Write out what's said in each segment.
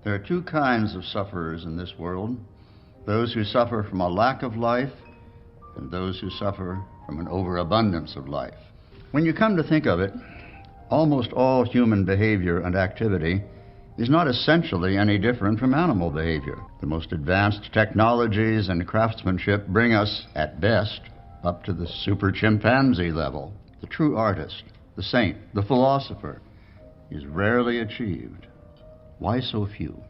There are two kinds of sufferers in this world: those who suffer from a lack of life and those who suffer from an overabundance of life. When you come to think of it, almost all human behavior and activity is not essentially any different from animal behavior. The most advanced technologies and craftsmanship bring us, at best, up to the super chimpanzee level. The true artist, the saint, the philosopher, is rarely achieved. Why so few?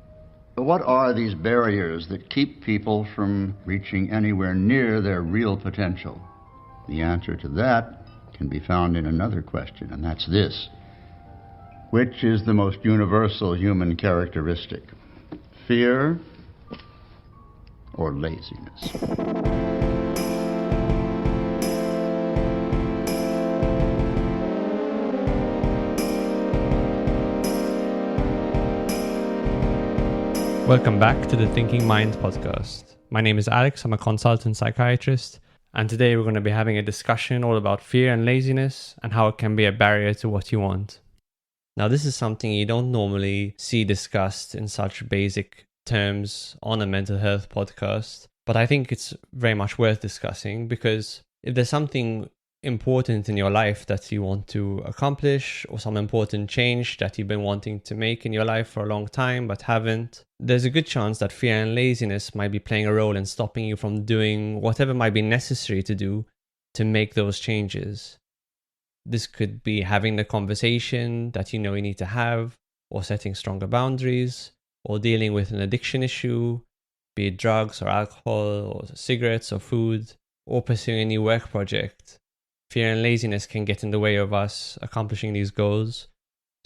But what are these barriers that keep people from reaching anywhere near their real potential? The answer to that can be found in another question, and that's this: which is the most universal human characteristic, fear or laziness? Welcome back to the Thinking Mind podcast. My name is Alex, I'm a consultant psychiatrist, and today we're going to be having a discussion all about fear and laziness and how it can be a barrier to what you want. Now, this is something you don't normally see discussed in such basic terms on a mental health podcast, but I think it's very much worth discussing, because if there's something important in your life that you want to accomplish, or some important change that you've been wanting to make in your life for a long time but haven't, there's a good chance that fear and laziness might be playing a role in stopping you from doing whatever might be necessary to do to make those changes. This could be having the conversation that you know you need to have, or setting stronger boundaries, or dealing with an addiction issue, be it drugs or alcohol or cigarettes or food, or pursuing a new work project. Fear and laziness can get in the way of us accomplishing these goals.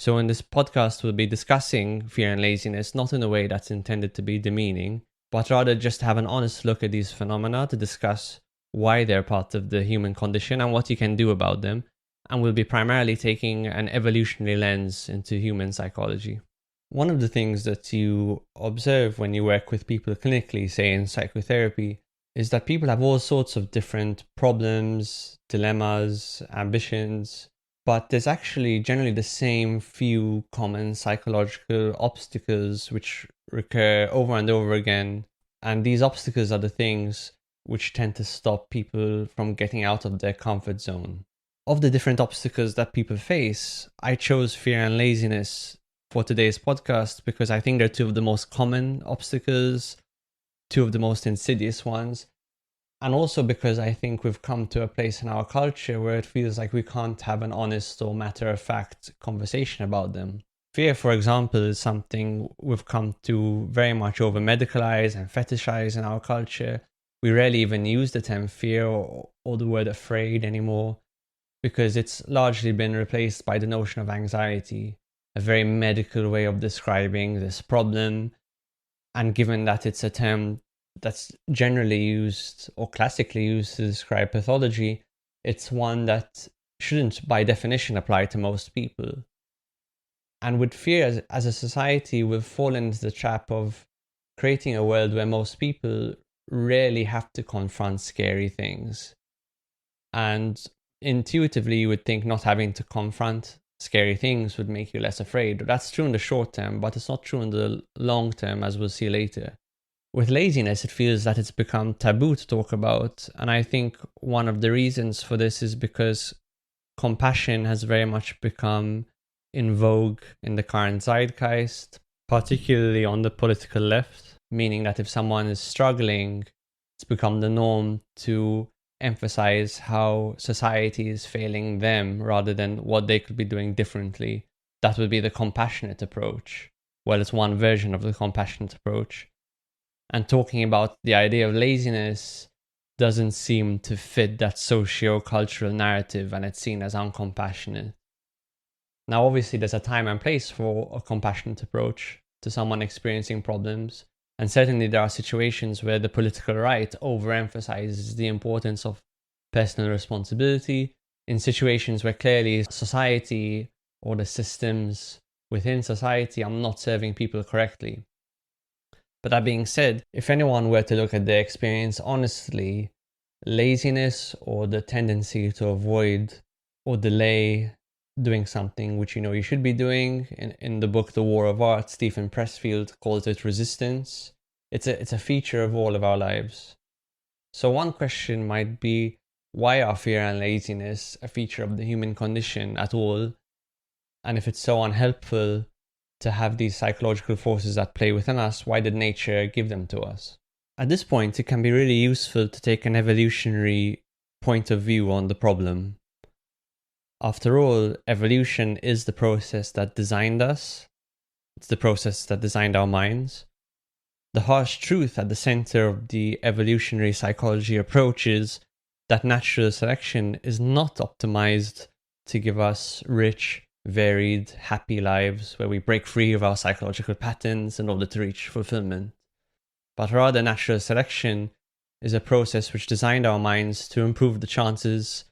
So in this podcast, we'll be discussing fear and laziness, not in a way that's intended to be demeaning, but rather just have an honest look at these phenomena to discuss why they're part of the human condition and what you can do about them. And we'll be primarily taking an evolutionary lens into human psychology. One of the things that you observe when you work with people clinically, say in psychotherapy, is that people have all sorts of different problems, dilemmas, ambitions, but there's actually generally the same few common psychological obstacles which recur over and over again. And these obstacles are the things which tend to stop people from getting out of their comfort zone. Of the different obstacles that people face, I chose fear and laziness for today's podcast because I think they're two of the most common obstacles, two of the most insidious ones, and also because I think we've come to a place in our culture where it feels like we can't have an honest or matter-of-fact conversation about them. Fear, for example, is something we've come to very much over-medicalize and fetishize in our culture. We rarely even use the term fear or the word afraid anymore, because it's largely been replaced by the notion of anxiety, a very medical way of describing this problem. And given that it's a term that's generally used or classically used to describe pathology, it's one that shouldn't by definition apply to most people. And with fear as a society, we've fallen into the trap of creating a world where most people rarely have to confront scary things. And intuitively, you would think not having to confront scary things would make you less afraid. That's true in the short term, but it's not true in the long term, as we'll see later. With laziness, it feels that it's become taboo to talk about. And I think one of the reasons for this is because compassion has very much become in vogue in the current zeitgeist, particularly on the political left, meaning that if someone is struggling, it's become the norm to emphasize how society is failing them rather than what they could be doing differently. That would be the compassionate approach. Well, it's one version of the compassionate approach. And talking about the idea of laziness doesn't seem to fit that socio-cultural narrative, and it's seen as uncompassionate. Now, obviously, there's a time and place for a compassionate approach to someone experiencing problems. And certainly there are situations where the political right overemphasizes the importance of personal responsibility, in situations where clearly society or the systems within society are not serving people correctly. But that being said, if anyone were to look at their experience honestly, laziness or the tendency to avoid or delay doing something which you know you should be doing. In the book The War of Art, Stephen Pressfield calls it resistance. It's a feature of all of our lives. So one question might be, why are fear and laziness a feature of the human condition at all? And if it's so unhelpful to have these psychological forces at play within us, why did nature give them to us? At this point, it can be really useful to take an evolutionary point of view on the problem. After all, evolution is the process that designed us. It's the process that designed our minds. The harsh truth at the center of the evolutionary psychology approach is that natural selection is not optimized to give us rich, varied, happy lives where we break free of our psychological patterns in order to reach fulfillment. But rather, natural selection is a process which designed our minds to improve the chances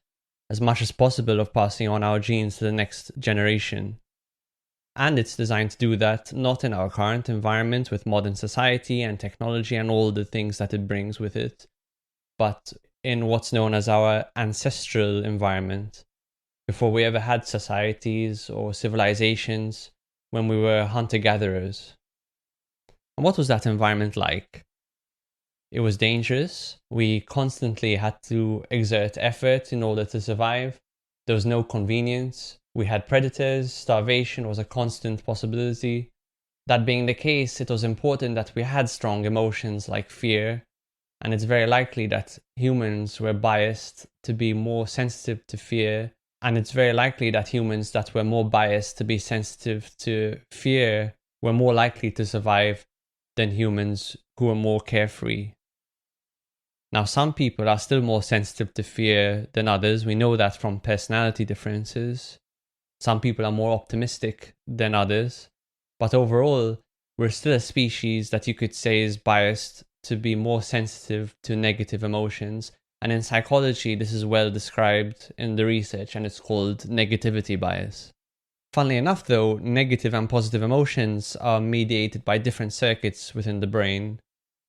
as much as possible of passing on our genes to the next generation. And it's designed to do that not in our current environment with modern society and technology and all the things that it brings with it, but in what's known as our ancestral environment, before we ever had societies or civilizations, when we were hunter-gatherers. And what was that environment like? It was dangerous. We constantly had to exert effort in order to survive. There was no convenience. We had predators. Starvation was a constant possibility. That being the case, it was important that we had strong emotions like fear. And it's very likely that humans were biased to be more sensitive to fear. And it's very likely that humans that were more biased to be sensitive to fear were more likely to survive than humans who were more carefree. Now, some people are still more sensitive to fear than others. We know that from personality differences. Some people are more optimistic than others. But overall, we're still a species that you could say is biased to be more sensitive to negative emotions. And in psychology, this is well described in the research, and it's called negativity bias. Funnily enough, though, negative and positive emotions are mediated by different circuits within the brain.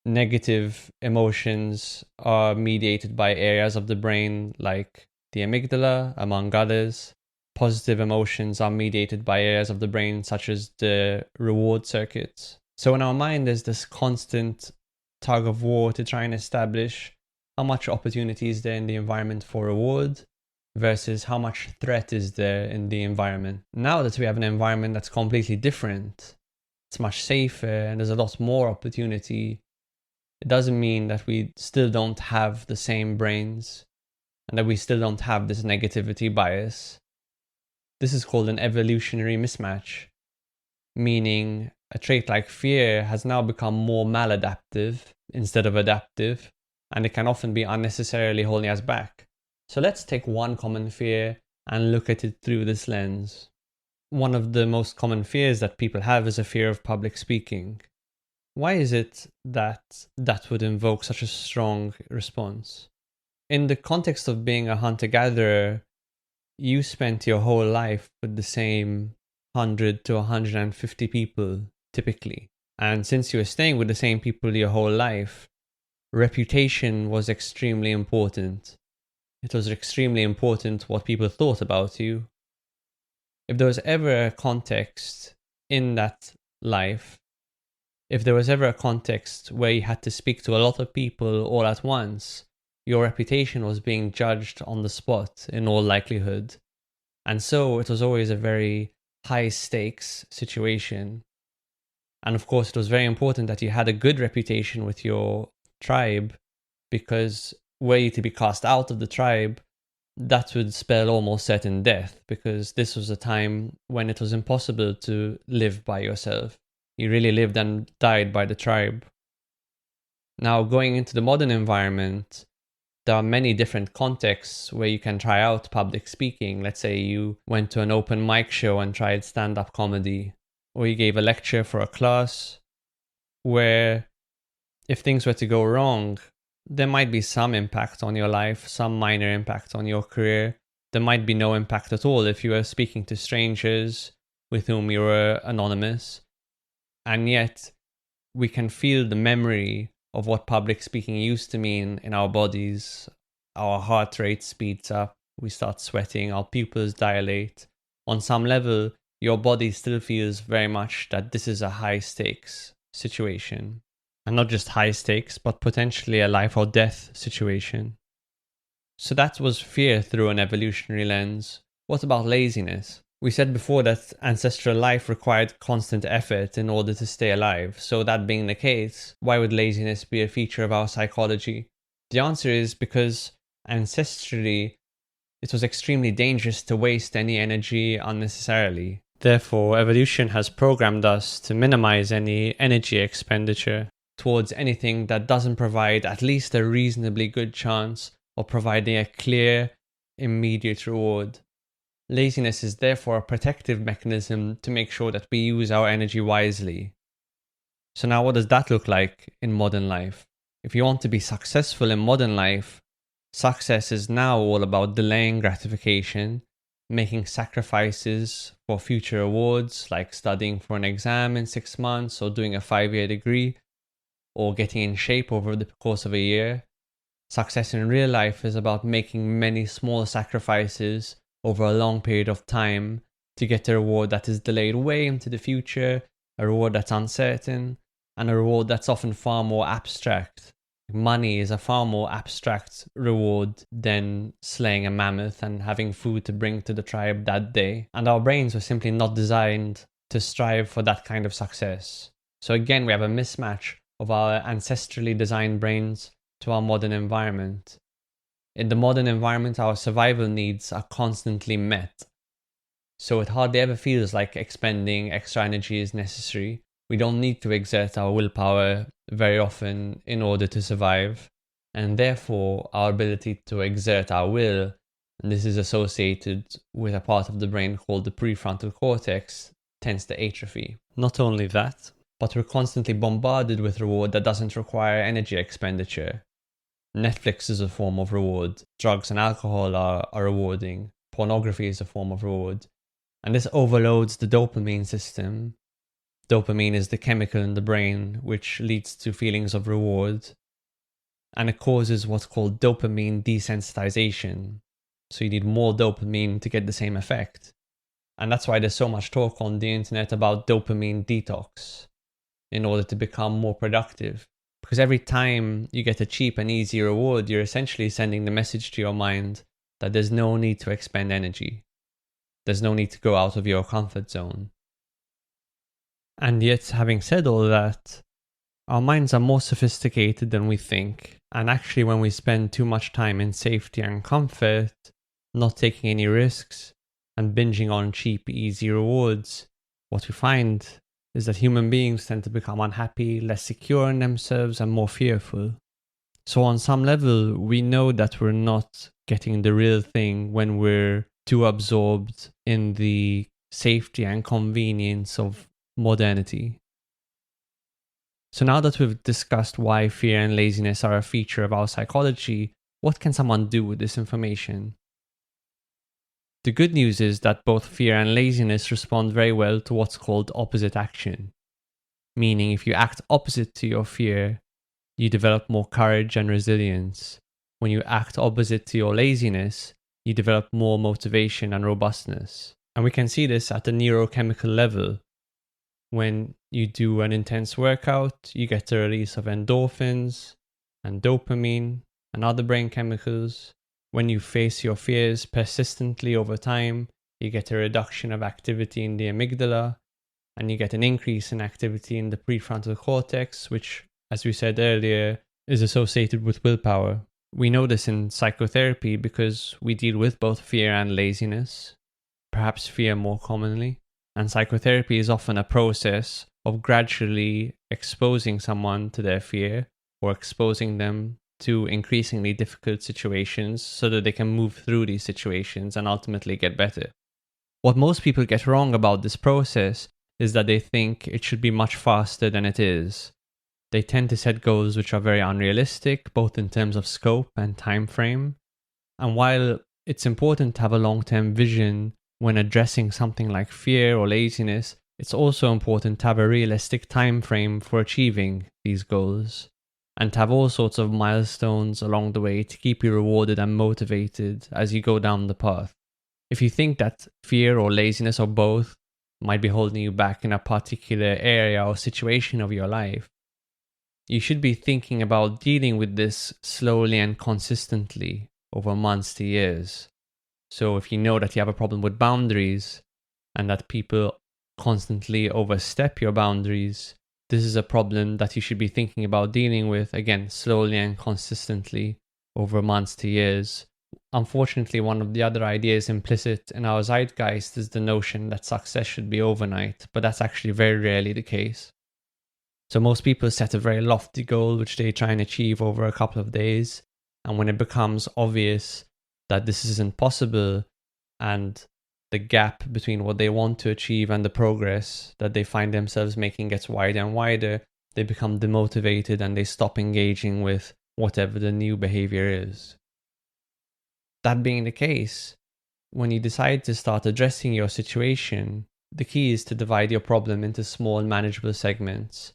Negative emotions are mediated by areas of the brain like the amygdala, among others. Positive emotions are mediated by areas of the brain such as the reward circuits. So in our mind, there's this constant tug of war to try and establish how much opportunity is there in the environment for reward versus how much threat is there in the environment. Now that we have an environment that's completely different, it's much safer and there's a lot more opportunity, it doesn't mean that we still don't have the same brains and that we still don't have this negativity bias. This is called an evolutionary mismatch, meaning a trait like fear has now become more maladaptive instead of adaptive, and it can often be unnecessarily holding us back. So let's take one common fear and look at it through this lens. One of the most common fears that people have is a fear of public speaking. Why is it that that would invoke such a strong response? In the context of being a hunter-gatherer, you spent your whole life with the same 100 to 150 people, typically. And since you were staying with the same people your whole life, reputation was extremely important. It was extremely important what people thought about you. If there was ever a context in that life, if there was ever a context where you had to speak to a lot of people all at once, your reputation was being judged on the spot in all likelihood. And so it was always a very high stakes situation. And of course, it was very important that you had a good reputation with your tribe, because were you to be cast out of the tribe, that would spell almost certain death, because this was a time when it was impossible to live by yourself. You really lived and died by the tribe. Now, going into the modern environment, there are many different contexts where you can try out public speaking. Let's say you went to an open mic show and tried stand-up comedy, or you gave a lecture for a class where if things were to go wrong, there might be some impact on your life, some minor impact on your career. There might be no impact at all if you were speaking to strangers with whom you were anonymous. And yet, we can feel the memory of what public speaking used to mean in our bodies. Our heart rate speeds up, we start sweating, our pupils dilate. on some level, your body still feels very much that this is a high stakes situation. And not just high stakes, but potentially a life or death situation. So that was fear through an evolutionary lens. What about laziness? We said before that ancestral life required constant effort in order to stay alive. So that being the case, why would laziness be a feature of our psychology? The answer is because ancestrally, it was extremely dangerous to waste any energy unnecessarily. Therefore, evolution has programmed us to minimize any energy expenditure towards anything that doesn't provide at least a reasonably good chance of providing a clear, immediate reward. Laziness is therefore a protective mechanism to make sure that we use our energy wisely. So now what does that look like in modern life? If you want to be successful in modern life, success is now all about delaying gratification, making sacrifices for future awards like studying for an exam in 6 months or doing a 5-year degree or getting in shape over the course of a year. Success in real life is about making many small sacrifices over a long period of time to get a reward that is delayed way into the future, a reward that's uncertain, and a reward that's often far more abstract. Money is a far more abstract reward than slaying a mammoth and having food to bring to the tribe that day. And our brains were simply not designed to strive for that kind of success. So again, we have a mismatch of our ancestrally designed brains to our modern environment. In the modern environment, our survival needs are constantly met. So it hardly ever feels like expending extra energy is necessary. We don't need to exert our willpower very often in order to survive. And therefore, our ability to exert our will, and this is associated with a part of the brain called the prefrontal cortex, tends to atrophy. Not only that, but we're constantly bombarded with reward that doesn't require energy expenditure. Netflix is a form of reward. Drugs and alcohol are rewarding. Pornography is a form of reward. And this overloads the dopamine system. Dopamine is the chemical in the brain which leads to feelings of reward. And it causes what's called dopamine desensitization. So you need more dopamine to get the same effect. And that's why there's so much talk on the internet about dopamine detox in order to become more productive. Because every time you get a cheap and easy reward, you're essentially sending the message to your mind that there's no need to expend energy. There's no need to go out of your comfort zone. And yet, having said all that, our minds are more sophisticated than we think. And actually, when we spend too much time in safety and comfort, not taking any risks, and binging on cheap, easy rewards, what we find is that human beings tend to become unhappy, less secure in themselves, and more fearful. So on some level, we know that we're not getting the real thing when we're too absorbed in the safety and convenience of modernity. So now that we've discussed why fear and laziness are a feature of our psychology, what can someone do with this information? The good news is that both fear and laziness respond very well to what's called opposite action. Meaning, if you act opposite to your fear, you develop more courage and resilience. When you act opposite to your laziness, you develop more motivation and robustness. And we can see this at a neurochemical level. When you do an intense workout, you get a release of endorphins and dopamine and other brain chemicals. When you face your fears persistently over time, you get a reduction of activity in the amygdala, and you get an increase in activity in the prefrontal cortex, which, as we said earlier, is associated with willpower. We know this in psychotherapy because we deal with both fear and laziness, perhaps fear more commonly. And psychotherapy is often a process of gradually exposing someone to their fear or exposing them to increasingly difficult situations so that they can move through these situations and ultimately get better. What most people get wrong about this process is that they think it should be much faster than it is. They tend to set goals which are very unrealistic, both in terms of scope and time frame. And while it's important to have a long-term vision when addressing something like fear or laziness, it's also important to have a realistic time frame for achieving these goals, and to have all sorts of milestones along the way to keep you rewarded and motivated as you go down the path. If you think that fear or laziness or both might be holding you back in a particular area or situation of your life, you should be thinking about dealing with this slowly and consistently over months to years. So if you know that you have a problem with boundaries and that people constantly overstep your boundaries, this is a problem that you should be thinking about dealing with, again, slowly and consistently over months to years. Unfortunately, one of the other ideas implicit in our zeitgeist is the notion that success should be overnight, but that's actually very rarely the case. So most people set a very lofty goal which they try and achieve over a couple of days, and when it becomes obvious that this isn't possible and the gap between what they want to achieve and the progress that they find themselves making gets wider and wider, they become demotivated and they stop engaging with whatever the new behavior is. That being the case, when you decide to start addressing your situation, the key is to divide your problem into small manageable segments.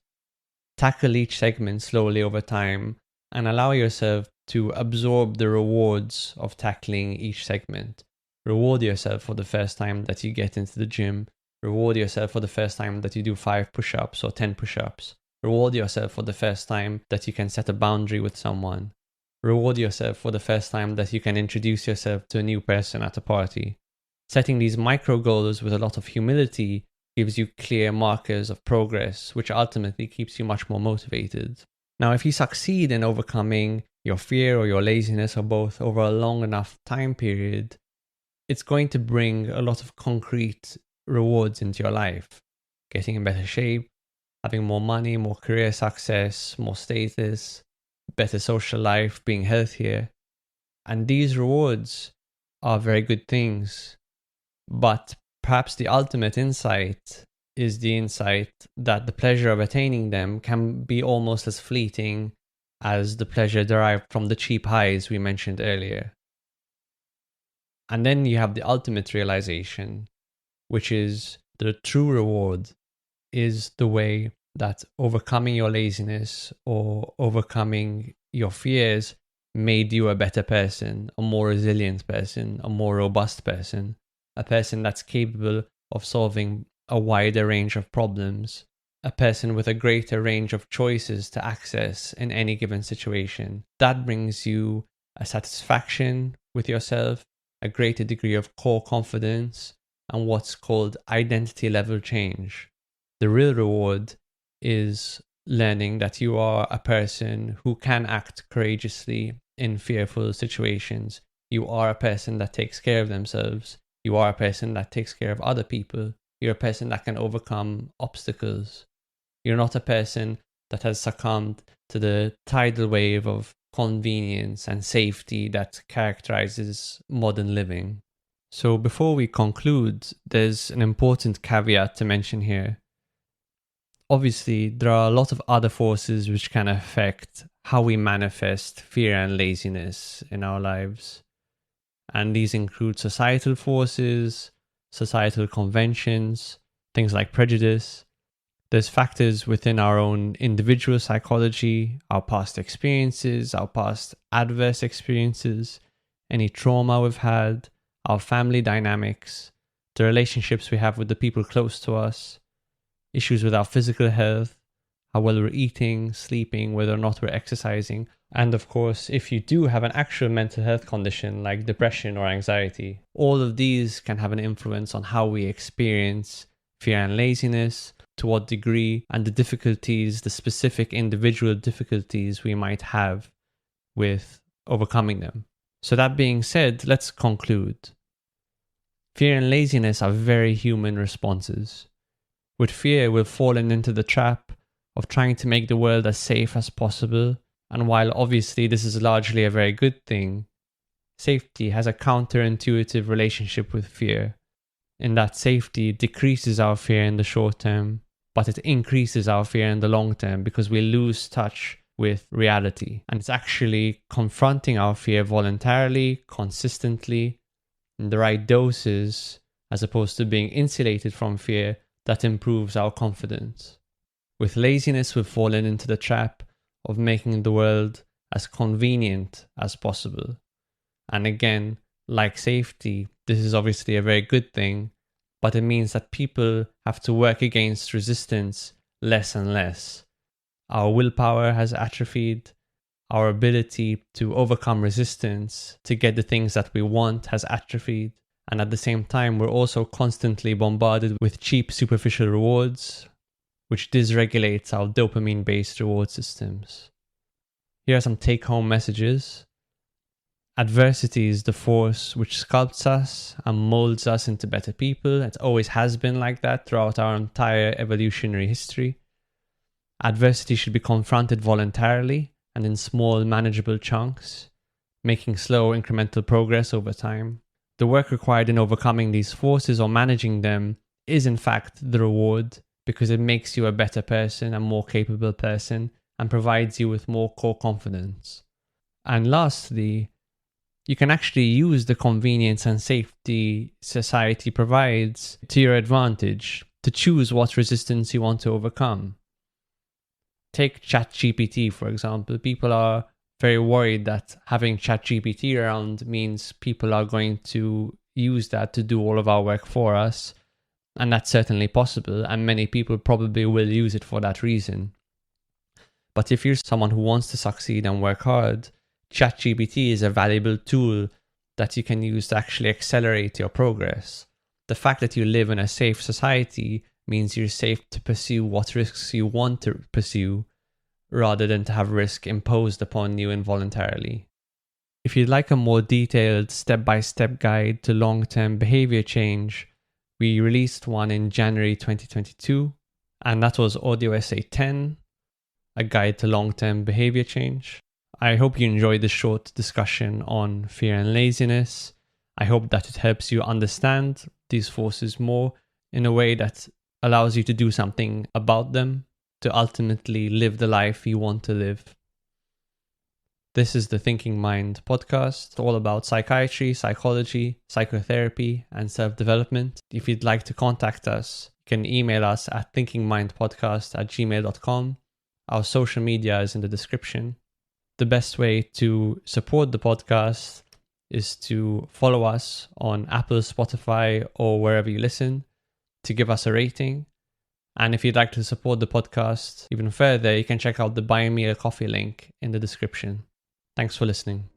Tackle each segment slowly over time and allow yourself to absorb the rewards of tackling each segment. Reward yourself for the first time that you get into the gym. Reward yourself for the first time that you do 5 push-ups or 10 push-ups. Reward yourself for the first time that you can set a boundary with someone. Reward yourself for the first time that you can introduce yourself to a new person at a party. Setting these micro goals with a lot of humility gives you clear markers of progress, which ultimately keeps you much more motivated. Now, if you succeed in overcoming your fear or your laziness or both over a long enough time period, it's going to bring a lot of concrete rewards into your life. Getting in better shape, having more money, more career success, more status, better social life, being healthier. And these rewards are very good things. But perhaps the ultimate insight is the insight that the pleasure of attaining them can be almost as fleeting as the pleasure derived from the cheap highs we mentioned earlier. And then you have the ultimate realization, which is the true reward is the way that overcoming your laziness or overcoming your fears made you a better person, a more resilient person, a more robust person, a person that's capable of solving a wider range of problems, a person with a greater range of choices to access in any given situation. That brings you a satisfaction with yourself, a greater degree of core confidence, and what's called identity level change. The real reward is learning that you are a person who can act courageously in fearful situations. You are a person that takes care of themselves. You are a person that takes care of other people. You're a person that can overcome obstacles. You're not a person that has succumbed to the tidal wave of convenience and safety that characterizes modern living. So before we conclude, there's an important caveat to mention here. Obviously, there are a lot of other forces which can affect how we manifest fear and laziness in our lives. And these include societal forces, societal conventions, things like prejudice. There's factors within our own individual psychology, our past experiences, our past adverse experiences, any trauma we've had, our family dynamics, the relationships we have with the people close to us, issues with our physical health, how well we're eating, sleeping, whether or not we're exercising. And of course, if you do have an actual mental health condition like depression or anxiety, all of these can have an influence on how we experience fear and laziness, to what degree, and the difficulties, the specific individual difficulties we might have with overcoming them. So that being said, let's conclude. Fear and laziness are very human responses. With fear, we've fallen into the trap of trying to make the world as safe as possible, and while obviously this is largely a very good thing, safety has a counterintuitive relationship with fear, in that safety decreases our fear in the short term, but it increases our fear in the long term because we lose touch with reality. And it's actually confronting our fear voluntarily, consistently, in the right doses, as opposed to being insulated from fear, that improves our confidence. With laziness, we've fallen into the trap of making the world as convenient as possible. And again, like safety, this is obviously a very good thing, but it means that people have to work against resistance less and less. Our willpower has atrophied. Our ability to overcome resistance to get the things that we want has atrophied. And at the same time, we're also constantly bombarded with cheap, superficial rewards, which dysregulates our dopamine-based reward systems. Here are some take-home messages. Adversity is the force which sculpts us and molds us into better people. It always has been like that throughout our entire evolutionary history. Adversity should be confronted voluntarily and in small, manageable chunks, making slow, incremental progress over time. The work required in overcoming these forces or managing them is in fact the reward, because it makes you a better person, a more capable person, and provides you with more core confidence. And lastly, you can actually use the convenience and safety society provides to your advantage to choose what resistance you want to overcome. Take ChatGPT, for example. People are very worried that having ChatGPT around means people are going to use that to do all of our work for us. And that's certainly possible, and many people probably will use it for that reason. But if you're someone who wants to succeed and work hard, ChatGPT is a valuable tool that you can use to actually accelerate your progress. The fact that you live in a safe society means you're safe to pursue what risks you want to pursue, rather than to have risk imposed upon you involuntarily. If you'd like a more detailed step-by-step guide to long-term behavior change, we released one in January 2022, and that was Audio Essay 10, a guide to long-term behavior change. I hope you enjoyed this short discussion on fear and laziness. I hope that it helps you understand these forces more in a way that allows you to do something about them to ultimately live the life you want to live. This is the Thinking Mind podcast, all about psychiatry, psychology, psychotherapy, and self-development. If you'd like to contact us, you can email us at thinkingmindpodcast@gmail.com. Our social media is in the description. The best way to support the podcast is to follow us on Apple, Spotify, or wherever you listen, to give us a rating. And if you'd like to support the podcast even further, you can check out the Buy Me a Coffee link in the description. Thanks for listening.